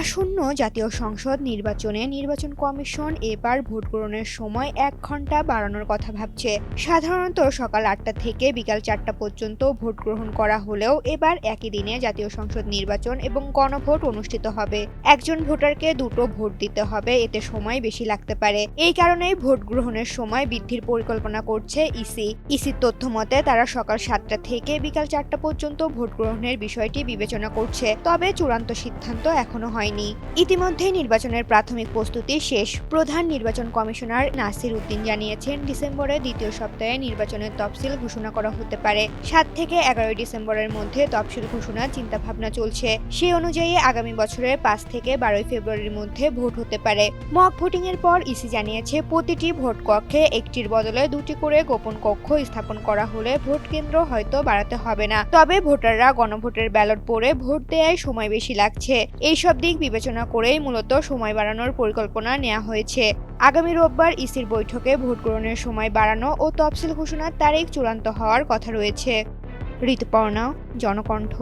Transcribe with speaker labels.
Speaker 1: আসন্ন জাতীয় সংসদ নির্বাচনে নির্বাচন কমিশন এবার ভোট গ্রহণের সময় 1 ঘন্টা বাড়ানোর কথা ভাবছে। সাধারণত সকাল 8টা থেকে বিকাল 4টা পর্যন্ত ভোট গ্রহণ করা হলেও এবার একই দিনে জাতীয় সংসদ নির্বাচন এবং গণভোট অনুষ্ঠিত হবে। একজন ভোটারকে দুটো ভোট দিতে হবে, এতে সময় বেশি লাগতে পারে। এই কারণেই ভোট গ্রহণের সময় বৃদ্ধির পরিকল্পনা করছে ইসির তথ্য মতে তারা সকাল 7টা থেকে বিকাল 4টা পর্যন্ত ভোট গ্রহণের বিষয়টি বিবেচনা করছে, তবে চূড়ান্ত সিদ্ধান্ত এখনো হয়নি। ইতিমধ্যে নির্বাচনের প্রাথমিক প্রস্তুতি শেষ। প্রধান নির্বাচন কমিশনার নাসির উদ্দিন জানিয়েছেন, ডিসেম্বরের দ্বিতীয় সপ্তাহে নির্বাচনের তফসিল ঘোষণা করা হতে পারে। 7 থেকে 11 ডিসেম্বরের মধ্যে তফসিল ঘোষণার চিন্তাভাবনা চলছে। সেই অনুযায়ী আগামী বছরের 5 থেকে 12 ফেব্রুয়ারির মধ্যে ভোট হতে পারে। মক ভোটিং এর পর ইসি জানিয়েছে, প্রতিটি ভোট কক্ষে একটির বদলে 2টি করে গোপন কক্ষ স্থাপন করা হলে ভোট কেন্দ্র হয়তো বাড়াতে হবে না। তবে ভোটাররা গণভোটের ব্যালট পড়ে ভোট দেওয়ায় সময় বেশি লাগছে। এইসব দিক বিবেচনা করেই মূলত সময় বাড়ানোর পরিকল্পনা নেওয়া হয়েছে। আগামী রোববার ইসির বৈঠকে ভোট গ্রহণের সময় বাড়ানো ও তফসিল ঘোষণার তারিখ চূড়ান্ত হওয়ার কথা রয়েছে। ঋতুপর্ণা, জনকণ্ঠ।